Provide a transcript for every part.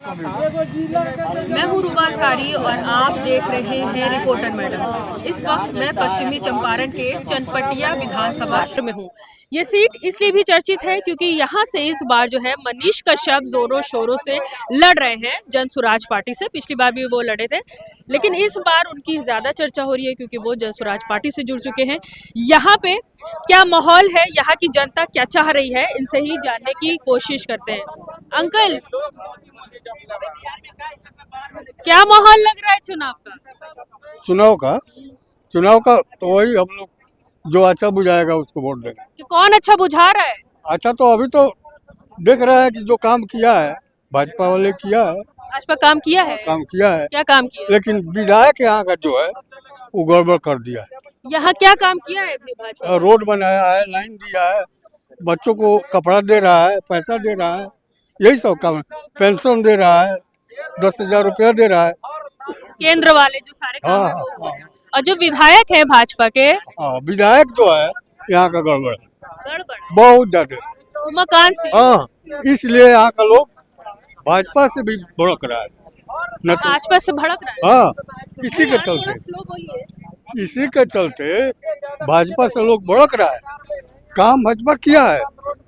मैं हूँ रूबा सारी और आप देख रहे हैं रिपोर्टर मैडम। इस वक्त मैं पश्चिमी चंपारण के चनपटिया विधानसभा क्षेत्र में हूँ। ये सीट इसलिए भी चर्चित है क्योंकि यहाँ से इस बार जो है मनीष कश्यप जोरों शोरों से लड़ रहे हैं जन सुराज पार्टी से। पिछली बार भी वो लड़े थे, लेकिन इस बार उनकी ज्यादा चर्चा हो रही है क्योंकि वो जन सुराज पार्टी से जुड़ चुके हैं। यहाँ पे क्या माहौल है, यहाँ की जनता क्या चाह रही है, इनसे ही जानने की कोशिश करते हैं। अंकल, क्या माहौल लग रहा है चुनाव का? चुनाव का तो वही हम लोग जो अच्छा बुझाएगा उसको वोट देंगे। कि कौन अच्छा बुझा रहा है? अच्छा तो अभी तो देख रहा है कि जो काम किया है भाजपा वाले किया है, भाजपा काम किया है? क्या काम किया? लेकिन विधायक यहाँ का जो है वो गड़बड़ कर दिया है। यहाँ क्या काम किया है भाजपा? रोड बनाया है, लाइन दिया है, बच्चों को कपड़ा दे रहा है, पैसा दे रहा है, यही सब काम है। पेंशन दे रहा है, 10,000 रुपया दे रहा है। केंद्र वाले जो सारे काम हाँ है हाँ वो। हाँ और जो विधायक है भाजपा के, हाँ, विधायक जो है यहाँ का गड़बड़ है, गड़बड़ है। बहुत ज्यादा। उमाकांत सिंह। हाँ, इसलिए यहाँ का लोग भाजपा से भी भड़क रहा है न तो। भाजपा से भड़क रहा है। हाँ, इसी के चलते भाजपा से लोग भड़क रहा है। काम भाजपा किया है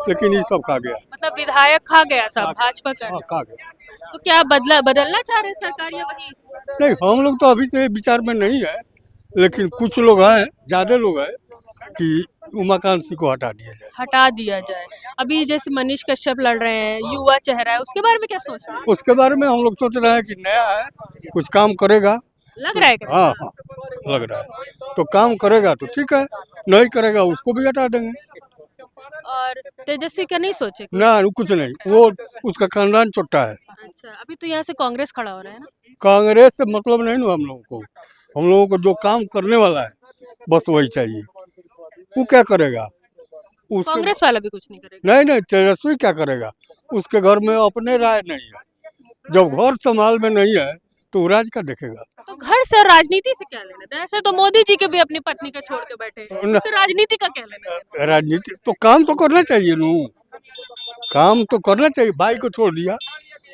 लेकिन ये सब खा गया। मतलब विधायक खा गया सब भाजपा का। हाँ, खा गया। तो क्या बदलना चाह रहे हैं सरकार या वही? नहीं, हम लोग तो अभी से विचार में नहीं है, लेकिन कुछ लोग हैं, ज्यादा लोग हैं कि उमाकांत सिंह को हटा दिया जाए। अभी जैसे मनीष कश्यप लड़ रहे हैं, युवा चेहरा है, उसके बारे में क्या सोच रहे हैं? उसके बारे में हम लोग सोच रहे हैं कि नया है, कुछ काम करेगा। लग रहा है क्या? हाँ हाँ, लग रहा है। तो काम करेगा तो ठीक है, नहीं करेगा उसको भी हटा देंगे। और तेजस्वी का नहीं सोचे? ना, कुछ नहीं, वो उसका खानदान छोटा है। अच्छा, अभी तो यहाँ से कांग्रेस खड़ा हो रहा है ना। कांग्रेस से मतलब नहीं ना हम लोगों को जो काम करने वाला है बस वही चाहिए। वो क्या करेगा? कांग्रेस वाला भी कुछ नहीं करेगा। नहीं, तेजस्वी क्या करेगा? उसके घर में अपने राय नहीं है। जब घर संभाल में नहीं है तो राज का देखेगा। तो घर से राजनीति से क्या लेना था? ऐसे तो मोदी जी के भी अपनी पत्नी का छोड़ के बैठे हैं, उससे राजनीति का क्या लेना है? राजनीति तो काम तो करना चाहिए नू, काम तो करना चाहिए। भाई को छोड़ दिया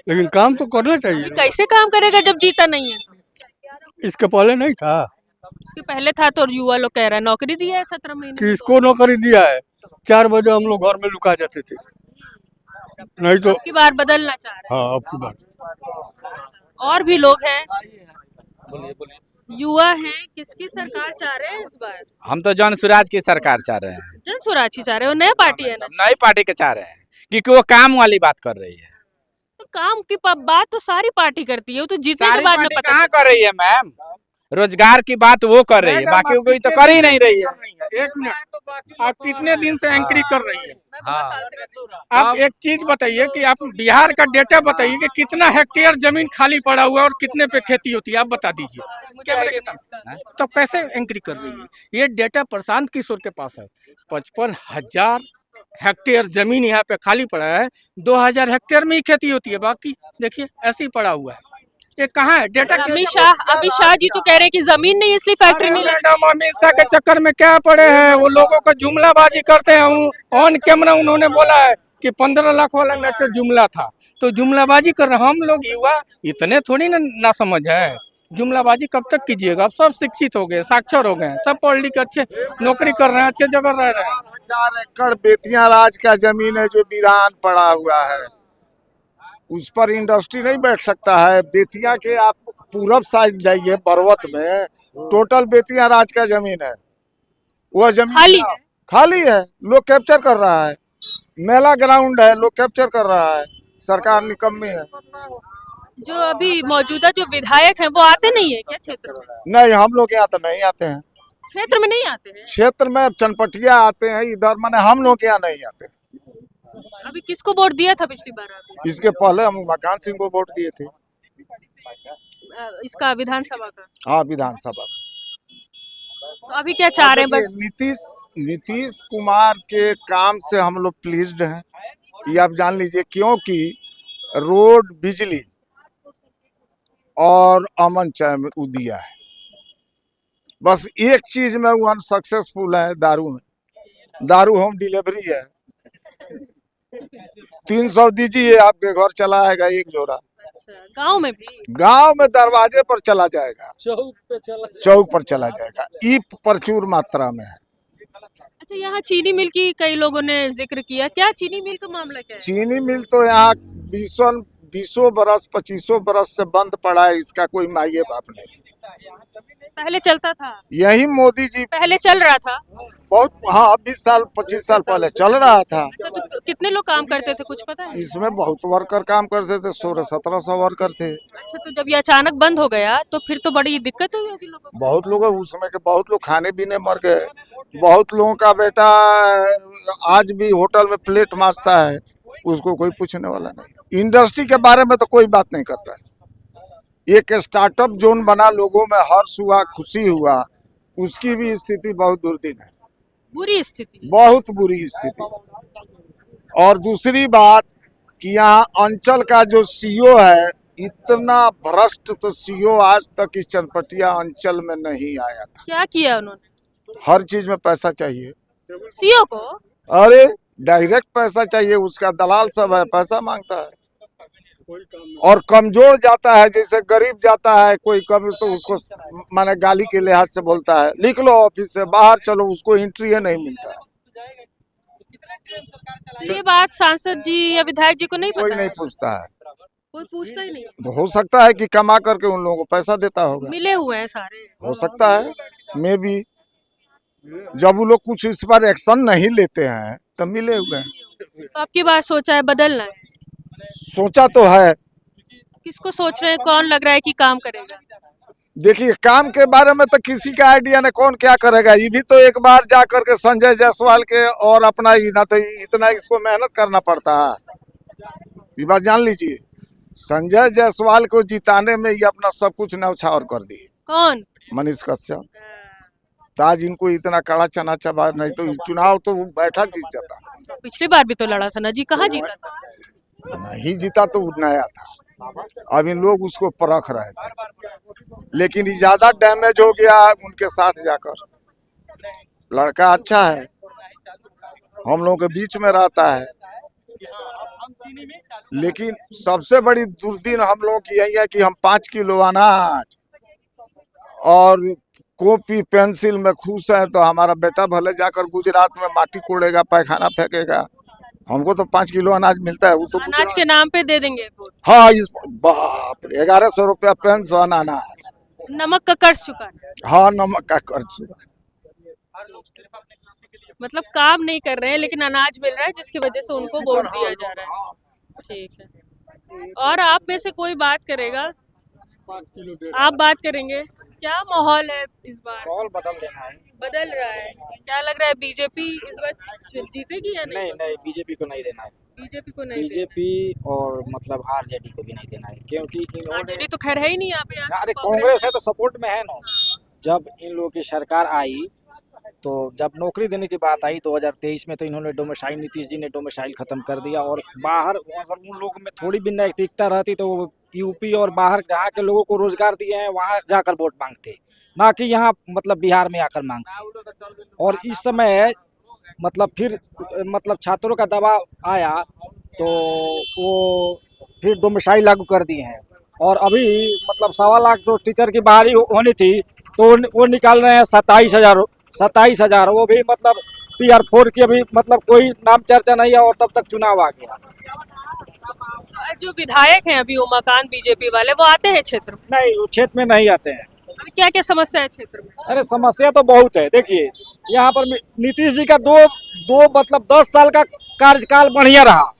लेकिन काम तो करना चाहिए। कैसे काम करेगा जब जीता नहीं है? इसके पहले नहीं था। उसके पहले था तो युवा लोग कह रहा है नौकरी दिया है 17 महीने। किसको नौकरी दिया है? 4 बजे हम लोग घर में लुका जाते थे। नहीं तो की बार बदलना चाह रहे हाँ, अब की बात। हैं। और भी लोग हैं, युवा हैं, किसकी सरकार चाह रहे हैं इस बार? हम तो जन सुराज की सरकार चाह रहे हैं। जन स्वराज ही चाह रहे हो? नया पार्टी है ना। नई पार्टी के चाह रहे हैं क्योंकि वो काम वाली बात कर रही है। तो काम की बात तो सारी पार्टी करती है, वो तो जीतने के सारी बाद में पार्टी पता कहाँ चलता है। कर रही है मैम? रोजगार की बात वो कर रही है, बाकी कोई तो कर ही नहीं रही है। एक मिनट, आप कितने दिन से एंकरी कर रही है? मैं बहुत साल से कर रहा हूँ। आप एक चीज बताइए कि आप बिहार का डेटा बताइए कि कितना हेक्टेयर जमीन खाली पड़ा हुआ है और कितने पे खेती होती है, आप बता दीजिए। मुझे आइडिया नहीं इसका। तो कैसे एंकरी कर रही है? ये डेटा प्रशांत किशोर के पास है। 55,000 हेक्टेयर जमीन यहाँ पे खाली पड़ा है, 2,000 हेक्टेयर में ही खेती होती है, बाकी देखिए ऐसे ही पड़ा हुआ है। ये कहाँ है डेटा? अमित शाह जी तो कह रहे हैं कि जमीन नहीं इसलिए फैक्ट्री नहीं लगी। मैडम, अमित शाह के चक्कर में क्या पड़े हैं? वो लोगों को जुमलाबाजी करते हैं। ऑन कैमरा उन्होंने बोला है कि 15 लाख वाला मैटर जुमला था, तो जुमलाबाजी कर रहे हैं। हम लोग युवा इतने थोड़ी ना समझ है। जुमलाबाजी कब तक कीजिएगा? अब सब शिक्षित हो गए, साक्षर हो गए, सब पढ़ लिख अच्छे नौकरी कर रहे हैं, अच्छे जगह रह रहे हैं। 4,000 एकड़ बेतिया राज का जमीन है जो वीरान पड़ा हुआ है, उस पर इंडस्ट्री नहीं बैठ सकता है। बेतिया के आप पूरब साइड जाइए, बरवत में टोटल बेतिया राज का जमीन है। वह जमीन खाली है, लोग कैप्चर कर रहा है। मेला ग्राउंड है, लोग कैप्चर कर रहा है। सरकार निकम्मी है। जो अभी मौजूदा जो विधायक हैं वो आते नहीं है क्या क्षेत्र में? नहीं, हम लोग यहाँ तो नहीं आते हैं। क्षेत्र में नहीं आते हैं? क्षेत्र में चनपटिया आते हैं, इधर माने हम लोग यहाँ नहीं आते। अभी किसको वोट दिया था पिछली बार आपने? इसके पहले हम उमाकांत सिंह को वोट दिए थे। इसका विधानसभा का? हाँ, विधानसभा। तो अभी क्या चाह रहे हैं? नीतीश कुमार के काम से हम लोग प्लीज्ड हैं, ये आप जान लीजिए, क्योंकि रोड, बिजली और अमन चैन दिया है। बस एक चीज में वो अनसक्सेसफुल है, दारू में। दारू होम डिलीवरी है, 300 दीजिए आपके घर चला आएगा एक जोड़ा। गांव में भी? गांव में दरवाजे पर चला जाएगा, चौक पर चला जाएगा। ई प्रचुर मात्रा में है। अच्छा, यहाँ चीनी मिल की कई लोगों ने जिक्र किया, क्या चीनी मिल का मामला क्या है? चीनी मिल तो यहाँ 20 बरस 25 बरस से बंद पड़ा है, इसका कोई मायने बाप नहीं। पहले चलता था? यही मोदी जी पहले चल रहा था? बहुत, हाँ 20 साल 25 साल पहले चल रहा था। अच्छा, तो कितने लोग काम करते थे, कुछ पता है? इसमें बहुत वर्कर काम करते थे, 1600-1700 वर्कर थे। अच्छा, तो जब ये अचानक बंद हो गया तो फिर तो बड़ी दिक्कत हुई होगी लोगों को। बहुत लोग उस समय के बहुत लोग खाने पीने मर गए। बहुत लोगों का बेटा आज भी होटल में प्लेट मांजता है, उसको कोई पूछने वाला नहीं। इंडस्ट्री के बारे में तो कोई बात नहीं करता है। एक स्टार्टअप जोन बना, लोगों में हर्ष हुआ, खुशी हुआ, उसकी भी स्थिति बहुत दुर्दिन है, बुरी स्थिति। बहुत बुरी स्थिति। और दूसरी बात कि यहाँ अंचल का जो सीईओ है, इतना भ्रष्ट तो सीईओ आज तक इस चनपटिया अंचल में नहीं आया था। क्या किया उन्होंने? हर चीज में पैसा चाहिए सीईओ को। अरे डायरेक्ट पैसा चाहिए, उसका दलाल सब है, पैसा मांगता है। और कमजोर जाता है, जैसे गरीब जाता है कोई कम, तो उसको माने गाली के लिहाज से बोलता है, लिख लो ऑफिस से बाहर चलो, उसको एंट्री नहीं मिलता है। तो ये बात सांसद जी या विधायक जी को नहीं कोई पता नहीं है? पूछता है। कोई पूछता ही नहीं। तो हो सकता है कि कमा करके उन लोगों को पैसा देता होगा, मिले हुए हैं सारे। हो सकता है। मे भी जब वो लोग कुछ इस पर एक्शन नहीं लेते हैं तब मिले हुए हैं। तो आपकी बात सोचा है, बदलना है? सोचा तो है। किसको सोच रहे हैं, कौन लग रहा है कि काम करेगा? देखिए, काम के बारे में तो किसी का आइडिया नहीं, कौन क्या करेगा। ये भी तो एक बार जा करके संजय जायसवाल के और अपना ही ना, तो इतना इसको मेहनत करना पड़ता है। ये बात जान लीजिए, संजय जायसवाल को जिताने में ये अपना सब कुछ न्यौछावर कर दिए। कौन? मनीष कश्यप। तो आज इनको इतना कड़ा चना चबा, नहीं तो चुनाव तो वो बैठा जीत जाता। पिछली बार भी तो लड़ा था ना जी, कहाँ जीता था? नहीं जीता तो वो नया था। अब इन लोग उसको परख रहे थे, लेकिन ये ज्यादा डैमेज हो गया उनके साथ जाकर। लड़का अच्छा है, हम लोगों के बीच में रहता है, लेकिन सबसे बड़ी दुर्दिन हम लोगों की यही है कि हम 5 किलो अनाज और कॉपी पेंसिल में खुश हैं, तो हमारा बेटा भले जाकर गुजरात में माटी कोड़ेगा, पैखाना फेंकेगा, हमको तो 5 किलो अनाज मिलता है। वो तो अनाज के नाम पे दे देंगे वोट। हाँ, इस बाप रे, 1100 रुपया पेंशन अनाज। नमक का कर्ज चुकाना। हाँ, नमक का कर्ज। मतलब काम नहीं कर रहे हैं लेकिन अनाज मिल रहा है, जिसकी वजह से उनको वोट दिया जा रहा है। ठीक है। और आप में से कोई बात करेगा? आप बात करेंगे? क्या माहौल है इस बार? माहौल बदल देना है। बदल रहा है। क्या लग रहा है, बीजेपी इस बार जीतेगी या नहीं? नहीं बीजेपी को नहीं देना है। बीजेपी को नहीं बीजेपी और मतलब आरजेडी को भी नहीं देना है, क्योंकि इन्होंने, आरजेडी तो खैर है ही नहीं यहाँ पे। अरे कांग्रेस है तो सपोर्ट में है ना। जब इन लोगों की सरकार आई, तो जब नौकरी देने की बात आई 2023 में, तो इन्होंने डोमिसाइल, नीतीश जी ने डोमिसाइल खत्म कर दिया। और बाहर अगर उन लोगों में थोड़ी भी नैतिकता रहती तो वो यूपी और बाहर जहाँ के लोगों को रोजगार दिए हैं वहाँ जाकर वोट मांगते, ना कि यहाँ मतलब बिहार में आकर मांगते। और इस समय मतलब फिर मतलब छात्रों का दबाव आया तो वो फिर डोमिसाइल लागू कर दिए हैं। और अभी मतलब 1.25 लाख जो टीचर की बहाली होनी थी, तो वो निकाल रहे हैं 27,000। वो भी मतलब PR4 की अभी मतलब कोई नाम चर्चा नहीं है, और तब तक चुनाव आ गया। जो विधायक हैं अभी उमाकांत बीजेपी वाले, वो आते हैं क्षेत्र में? नहीं, वो क्षेत्र में नहीं आते हैं। अभी क्या क्या समस्या है क्षेत्र में? अरे समस्या तो बहुत है। देखिए, यहाँ पर नीतीश जी का दो मतलब 10 साल का कार्यकाल बढ़िया रहा।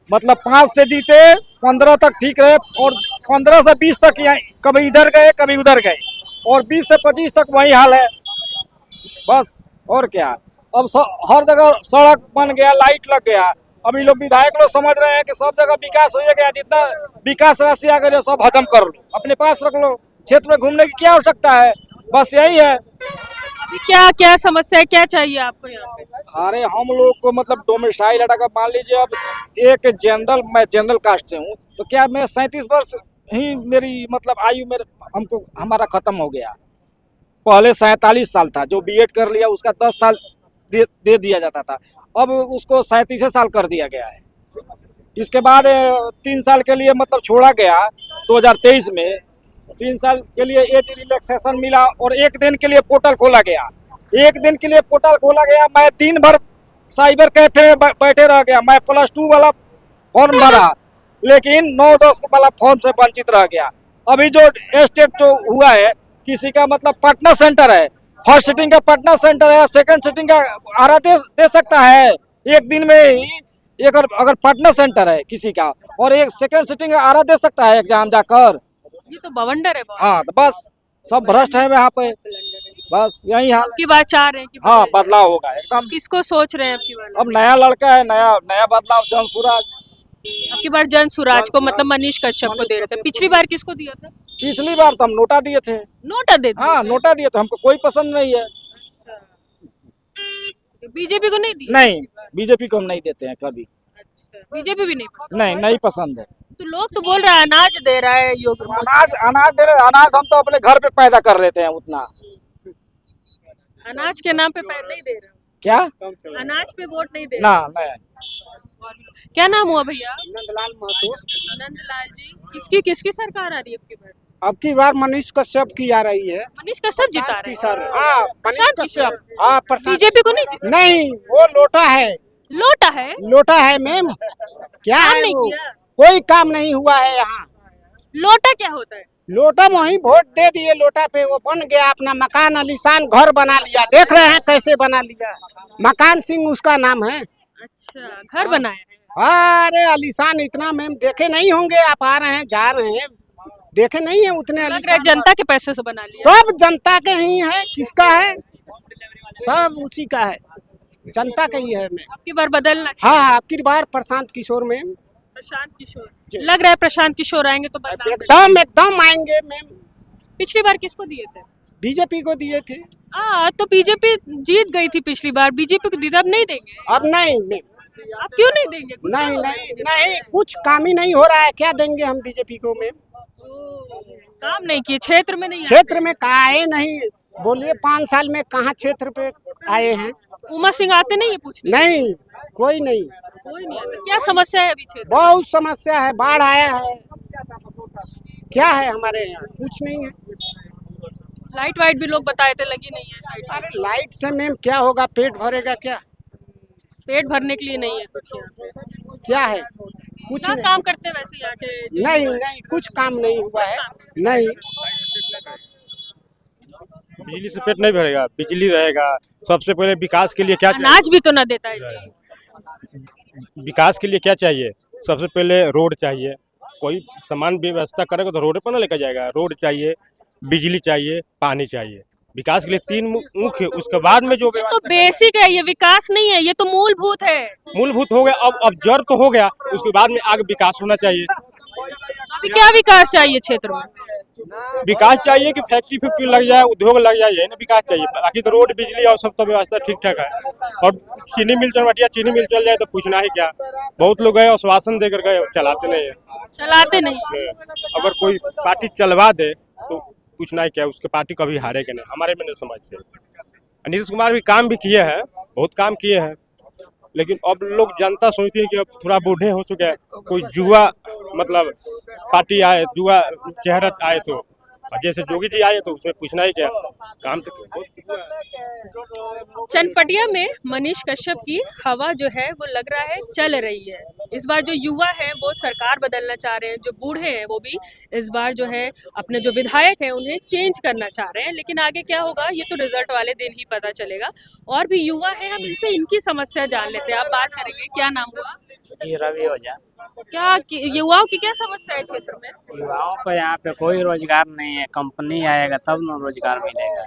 मतलब 5 से जीते, 15 तक ठीक रहे, और 15 से 20 तक यहाँ कभी इधर गए कभी उधर गए, और 20 से 25 तक वही हाल है बस। और क्या, अब हर जगह सड़क बन गया, लाइट लग गया। अभी लोग विधायक लोग समझ रहे हैं कि सब जगह विकास हो गया, जितना विकास राशि आ गई सब हजम कर लो, अपने पास रख लो, क्षेत्र में घूमने की क्या आवश्यकता है, बस यही है। अभी क्या क्या समस्या है, क्या चाहिए आपको यहाँ पे? अरे हम लोग को मतलब डोमिसाइल हटा कर, मान लीजिए अब एक जनरल, मैं जनरल कास्ट से हूँ, तो क्या मैं 37 वर्ष ही मेरी मतलब आयु में हमारा खत्म हो गया। पहले 47 साल था, जो B.Ed कर लिया उसका 10 साल दे दिया जाता था, अब उसको 37 साल कर दिया गया है। इसके बाद 3 साल के लिए मतलब छोड़ा गया 2023 में। 3 साल के लिए एज रिलैक्सेशन मिला और 1 दिन के लिए पोर्टल खोला गया। 1 दिन के लिए पोर्टल खोला गया, मैं दिन भर साइबर कैफे में बैठे रह गया। मैं +2 वाला फॉर्म भरा, लेकिन 9-10 वाला फॉर्म से वंचित रह गया। अभी जो स्टेट जो हुआ है, किसी का मतलब पटना सेंटर है, फर्स्ट सिटिंग का पटना सेंटर है, सेकंड सिटिंग का आरा दे सकता है 1 दिन में ही। एक अगर पटना सेंटर है किसी का और एक सेकंड सिटिंग आरा दे सकता है एग्जाम जाकर। ये तो बवंडर है बहुत। हाँ, तो बस सब भ्रष्ट है यहाँ पे, बस यही हाल। की बात चाह रहे हैं कि हाँ, बदलाव होगा एकदम। किसको सोच रहे हैं आपकी बार? अब नया लड़का है, नया बदलाव, जनसुराज। आपकी बार जन सुराज को मतलब मनीष कश्यप को दे रहे थे, पिछली बार किसको दिया था? पिछली बार तो हम नोटा दिए थे। नोटा दे दिए हाँ, थे। नोटा दिए थे, हमको कोई पसंद नहीं है। बीजेपी को नहीं दिया? नहीं, बीजेपी को हम नहीं देते हैं कभी। बीजेपी भी नहीं पसंद? नहीं पसंद है। तो लोग तो बोल रहे हैं अनाज दे रहा है योगी मोदी। अनाज दे रहे, अनाज हम तो अपने घर पे पैदा कर लेते हैं उतना। अनाज के नाम पे पैसा नहीं दे रहे हो? क्या? अनाज पे वोट नहीं दे रहे? ना, नहीं। क्या नाम हुआ भैया? नंदलाल महतो। नंदलाल जी, किसकी सरकार आ रही है आपकी बार? अब की बार मनीष कश्यप की आ रही है। मनीष कश्यप जिता रहे हैं? सर, हाँ, मनीष प्रशांत कश्यप। हाँ, प्रशांत। बीजेपी को नहीं जिता? नहीं, वो लोटा है। लोटा है? लोटा है मैम। क्या काम है नहीं वो? किया? कोई काम नहीं हुआ है यहाँ। लोटा क्या होता है? लोटा में वही वोट दे दिए, लोटा पे वो बन गया, अपना मकान आलीशान घर बना लिया। देख रहे हैं कैसे बना लिया। मकान सिंह उसका नाम है। अच्छा, घर बनाया है? अरे आलीशान इतना मैम देखे नहीं होंगे, आप आ रहे हैं जा रहे हैं, देखे नहीं है उतने लग रहा है आलीशान। जनता के पैसे से बना लिया। सब जनता के ही है। किसका है? सब उसी का है, जनता का ही है मैम। आपकी बार बदलना? हाँ, आपकी बार प्रशांत किशोर मैम। प्रशांत किशोर लग रहा है, प्रशांत किशोर आएंगे तो बदलाव एकदम आएंगे मैम। पिछली बार किसको दिए थे? बीजेपी को दिए थे। तो बीजेपी जीत गई थी पिछली बार, बीजेपी को दिए, अब नहीं देंगे? अब नहीं मैम। आप क्यों नहीं देंगे? कुछ नहीं तो नहीं नहीं, कुछ काम ही नहीं हो रहा है, क्या देंगे हम बीजेपी को मैम? काम नहीं किए, क्षेत्र में नहीं क्षेत्र में कहा है नहीं, बोलिए 5 साल में कहाँ क्षेत्र पे आए हैं? आए। उमा सिंह आते नहीं है पूछने? नहीं, कोई नहीं। कोई नहीं आता। क्या समस्या है अभी क्षेत्र? बहुत समस्या है, बाढ़ आया है। क्या है हमारे यहाँ? कुछ नहीं है। लाइट वाइट भी लोग बताए थे, लगी नहीं है लाइट। अरे लाइट से मैम क्या होगा? पेट भरेगा क्या? पेट भरने के लिए नहीं है कुछ यहाँ पे। क्या है? कुछ क्या नहीं। काम करते हैं वैसे यहाँ के? नहीं नहीं, कुछ काम नहीं हुआ है। नहीं, बिजली से पेट नहीं भरेगा, बिजली रहेगा। सबसे पहले विकास के लिए क्या चाहिए? अनाज भी तो ना देता है जी। विकास के लिए क्या चाहिए? सबसे पहले रोड चाहिए। कोई सामान व्यवस्था करेगा तो रोड पर ना लेकर जाएगा। रोड चाहिए, बिजली चाहिए, पानी चाहिए। विकास के लिए 3 मुख्य, उसके बाद में जो ये तो बेसिक है, ये विकास नहीं है, ये तो मूलभूत है। मूलभूत हो गया। अब जड़ तो हो गया, उसके बाद में आगे विकास होना चाहिए। अभी क्या विकास चाहिए क्षेत्र में? विकास चाहिए कि फैक्ट्री लग जाए, उद्योग लग जाए, यही ना विकास चाहिए। बाकी तो रोड, बिजली और सब तो व्यवस्था ठीक ठाक है। और चीनी मिल चीनी मिल चल जाए तो पूछना ही क्या। बहुत लोग गए, आश्वासन देकर गए, चलाते नहीं है। चलाते नहीं। अगर कोई पार्टी चलवा दे तो पूछना ही क्या, उसके पार्टी कभी हारेगा नहीं, हमारे में नहीं समझ से। नीतीश कुमार भी काम भी किए हैं, बहुत काम किए हैं, लेकिन अब लोग जनता सोचती है कि अब थोड़ा बूढ़े हो चुके हैं, कोई जुआ मतलब पार्टी आए, जुआ चेहरा आए तो जैसे जोगी जी आए तो उसमें पूछना ही क्या, काम तो। चनपटिया में मनीष कश्यप की हवा जो है वो लग रहा है चल रही है। इस बार जो युवा है वो सरकार बदलना चाह रहे हैं, जो बूढ़े हैं वो भी इस बार जो है अपने जो विधायक हैं उन्हें चेंज करना चाह रहे हैं। लेकिन आगे क्या होगा ये तो रिजल्ट वाले दिन ही पता चलेगा। और भी युवा है, हम इनसे इनकी समस्या जान लेते हैं। आप बात करेंगे, क्या नाम हुआ? जी, रवि ओझा। क्या युवाओं की क्या समस्या है क्षेत्र में? युवाओं को यहाँ पे कोई रोजगार नहीं है, कंपनी आएगा तब ना रोजगार मिलेगा।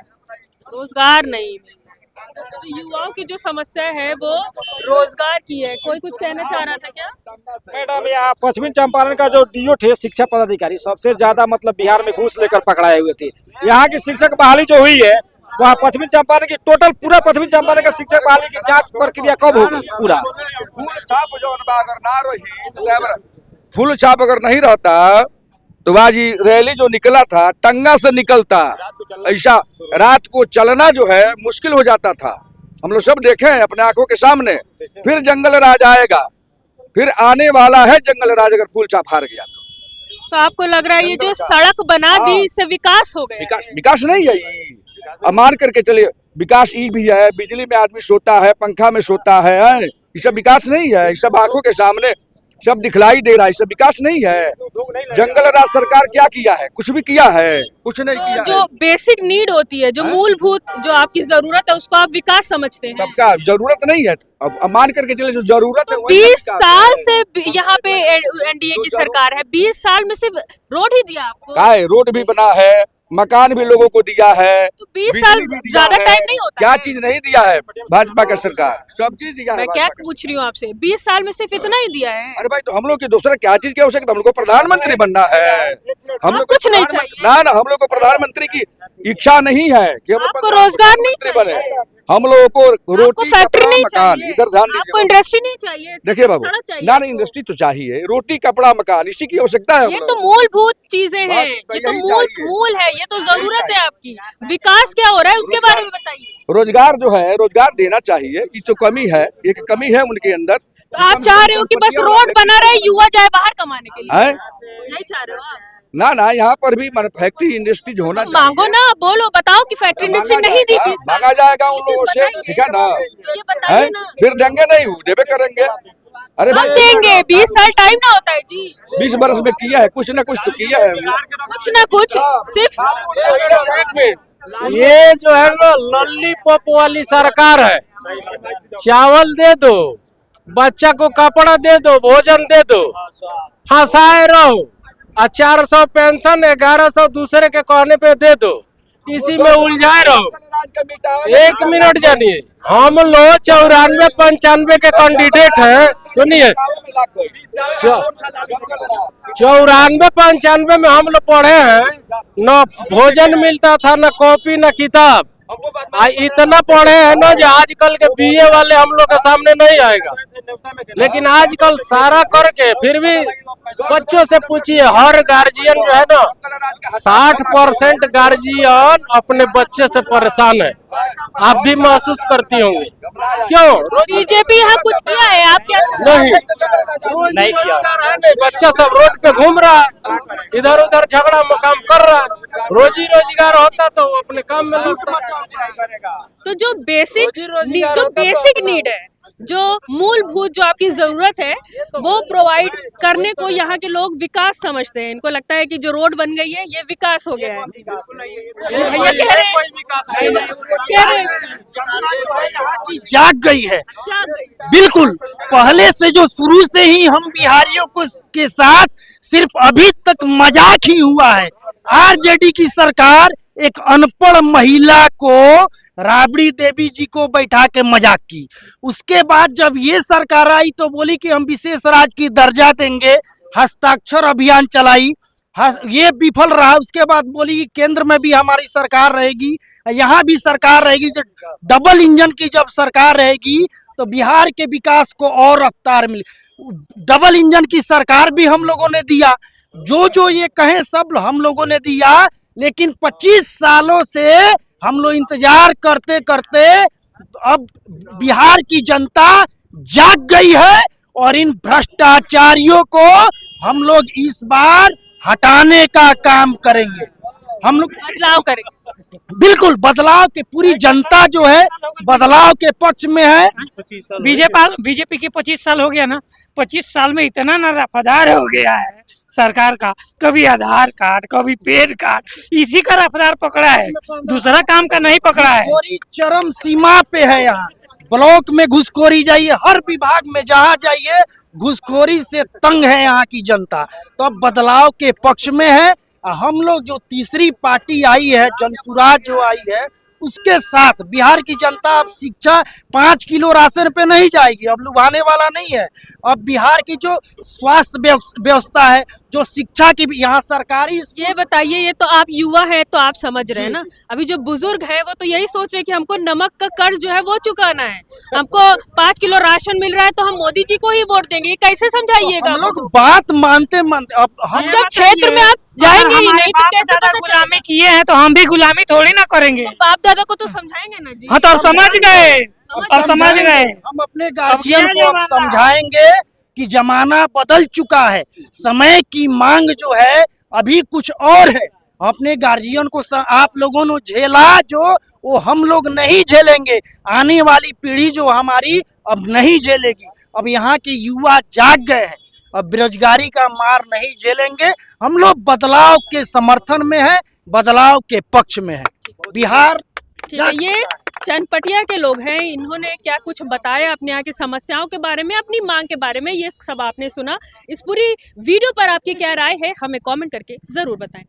रोजगार नहीं मिल रहा है। तो युवाओं की जो समस्या है वो रोजगार की है। कोई कुछ कहना चाह रहा था क्या? मैडम, यहाँ पश्चिमी चंपारण का जो डीओ थे, शिक्षा पदाधिकारी, सबसे ज्यादा मतलब बिहार में घूस लेकर पकड़ाए हुए थे। यहाँ की शिक्षक बहाली जो हुई है वहाँ पश्चिमी चंपारण की टोटल पूरा पश्चिमी चंपारण का शिक्षक बहाली की जांच प्रक्रिया कब होगी? पूरा फूल छाप जो अगर ना रही, फूल छाप अगर नहीं रहता तो बाजी रैली जो निकला था टंगा से निकलता, ऐसा रात को चलना जो है मुश्किल हो जाता था। हम लोग सब देखे हैं अपने आंखों के सामने। फिर जंगल राज आएगा, फिर आने वाला है जंगल राज अगर फूल छाप हार गया तो आपको लग रहा है ये जो सड़क बना दी इससे विकास हो गया? विकास नहीं है ये। अब मान करके चलिए विकास ई भी है, बिजली में आदमी सोता है, पंखा में सोता है, ये सब विकास नहीं है। ये सब आंखों के सामने सब दिखलाई दे रहा है, सब विकास नहीं है। जंगल राज सरकार क्या किया है? कुछ भी किया है? कुछ नहीं किया जो बेसिक नीड होती है, जो मूलभूत जो आपकी जरूरत है, उसको आप विकास समझते हैं? सबका जरूरत नहीं है। अब मान करके चले जो जरूरत है 20 साल से यहाँ पे एनडीए की सरकार है, 20 साल में सिर्फ रोड ही दिया आपको? क्या है? रोड भी बना है, मकान भी लोगों को दिया है। तो 20 साल ज्यादा टाइम नहीं होता? क्या चीज नहीं दिया है भाजपा का सरकार? सब चीज दिया है। मैं क्या पूछ रही हूँ आपसे, 20 साल में सिर्फ इतना ही दिया है? अरे भाई तो हम लोग की दूसरा क्या चीज की आवश्यकता? हम लोग को प्रधानमंत्री बनना है। हम लोग कुछ नहीं चाहिए? ना ना, हम लोग को प्रधानमंत्री की इच्छा नहीं है कि हम आपको रोजगार नहीं बने। चाहिए? हम लोगों को रोटी, फैक्ट्री कपड़ा, नहीं मकान। चाहिए? इधर ध्यान आपको दीजिए, इंडस्ट्री नहीं चाहिए? देखिए बाबू, सड़क चाहिए? ना इंडस्ट्री तो चाहिए, रोटी कपड़ा मकान इसी की आवश्यकता है। ये तो मूलभूत चीजें हैं, बस, ये तो यही मूल चाहिए। मूल है, ये तो जरूरत है आपकी। विकास क्या हो रहा है उसके बारे में बताइए। रोजगार जो है, रोजगार देना चाहिए। ये तो कमी है, एक कमी है उनके अंदर। तो आप चाह रहे हो कि बस रोड बना रहे, युवा जाए बाहर कमाने के लिए? है? यही चाह रहे हो आप? ना ना, यहाँ पर भी फैक्ट्री इंडस्ट्री होना चाहिए। मांगो ना, बोलो, बताओ कि फैक्ट्री इंडस्ट्री नहीं दी थी। मांगा जाएगा उन लोगों से, ठीक है ना? तो ये बताइए ना। फिर देंगे नहीं, देवे करेंगे। अरे हम भाई देंगे, 20 साल टाइम ना होता है जी। 20 बरस में किया है, कुछ ना कुछ तो किया है। कुछ ना कुछ सिर्फ ये जो है ना लॉलीपॉप वाली सरकार है। चावल दे दो, बच्चा को कपड़ा दे दो, भोजन दे दो, फंसाए रहो, और 400 पेंशन 1100 दूसरे के कहने पे दे दो, इसी में उलझाए रहो। 1 मिनट जानिए, हम लोग 94-95 के कैंडिडेट हैं। सुनिए, 94-95 में हम लोग पढ़े हैं, न भोजन मिलता था, न कॉपी, न किताब। इतना पढ़े हैं ना जो आजकल के बीए वाले हम लोग के सामने नहीं आएगा। लेकिन आजकल सारा करके फिर भी बच्चों से पूछिए, हर गार्जियन जो है ना 60% गार्जियन अपने बच्चे से परेशान है। आप भी महसूस करती होंगी। क्यों? बीजेपी यहाँ कुछ किया है? आप क्या नहीं किया। बच्चा सब रोड पे घूम रहा है, इधर उधर झगड़ा मुकाम कर रहा है। रोजी रोजगार होता तो वो अपने काम में लग रहा। तो जो बेसिक नीड है, जो मूलभूत जो आपकी जरूरत है, वो प्रोवाइड करने को यहाँ के लोग विकास समझते हैं। इनको लगता है कि जो रोड बन गई है ये विकास हो गया है। भैया कह रहे हैं की जाग गई है। बिल्कुल, पहले से जो शुरू से ही हम बिहारियों को के साथ सिर्फ अभी तक मजाक ही हुआ है। आरजेडी की सरकार एक अनपढ़ महिला को, राबड़ी देवी जी को बैठा के मजाक की। उसके बाद जब ये सरकार आई तो बोली कि हम विशेष राज्य की दर्जा देंगे, हस्ताक्षर अभियान चलाई, ये विफल रहा। उसके बाद बोली कि केंद्र में भी हमारी सरकार रहेगी, यहाँ भी सरकार रहेगी। जब डबल इंजन की जब सरकार रहेगी तो बिहार के विकास को और रफ्तार मिली। डबल इंजन की सरकार भी हम लोगों ने दिया, जो ये कहें सब हम लोगों ने दिया। लेकिन 25 सालों से हम लोग इंतजार करते करते अब बिहार की जनता जाग गई है, और इन भ्रष्टाचारियों को हम लोग इस बार हटाने का काम करेंगे। हम लोग बदलाव करेंगे। बिल्कुल, बदलाव के पूरी जनता जो है बदलाव के पक्ष में है। बीजेपी के 25 साल हो गया ना, 25 साल में इतना ना रफादार हो गया है सरकार का। कभी आधार कार्ड, कभी पैन कार्ड, इसी का रफ्तार पकड़ा है, दूसरा काम का नहीं पकड़ा है। घुसखोरी चरम सीमा पे है। यहाँ ब्लॉक में घुसखोरी जाइए, हर विभाग में जहाँ जाइए घुसखोरी से तंग है यहाँ की जनता। तो अब बदलाव के पक्ष में है। हम लोग जो तीसरी पार्टी आई है, जनसुराज जो आई है, उसके साथ बिहार की जनता अब शिक्षा 5 किलो राशन पे नहीं जाएगी, अब लुभाने वाला नहीं है। अब बिहार की जो स्वास्थ्य व्यवस्था है, जो शिक्षा की यहाँ सरकारी, ये बताइए, ये तो आप युवा है तो आप समझ रहे हैं ना। अभी जो बुजुर्ग है वो तो यही सोच रहे हैं कि हमको नमक का कर्ज जो है वो चुकाना है, हमको 5 किलो राशन मिल रहा है तो हम मोदी जी को ही वोट देंगे। ये कैसे समझाइएगा? हम लोग बात मानते अब हम जब क्षेत्र में आप जाएंगे ही नहीं तो कैसे पता गुलामी किए हैं तो हम भी गुलामी थोड़ी ना करेंगे। तो बाप दादा को तो समझाएंगे ना जी। हाँ तो समझ गए, अब समझ गए। हम अपने गार्जियन को अब समझाएंगे कि जमाना बदल चुका है, समय की मांग जो है अभी कुछ और है। अपने गार्जियन को आप लोगों ने झेला जो, वो हम लोग नहीं झेलेंगे। आने वाली पीढ़ी जो हमारी अब नहीं झेलेगी। अब यहाँ के युवा जाग गए हैं, अब बेरोजगारी का मार नहीं झेलेंगे। हम लोग बदलाव के समर्थन में है, बदलाव के पक्ष में है। बिहार ठीक है, ये चनपटिया के लोग हैं, इन्होंने क्या कुछ बताया अपने यहाँ की समस्याओं के बारे में, अपनी मांग के बारे में, ये सब आपने सुना। इस पूरी वीडियो पर आपकी क्या राय है हमें कमेंट करके जरूर बताएं।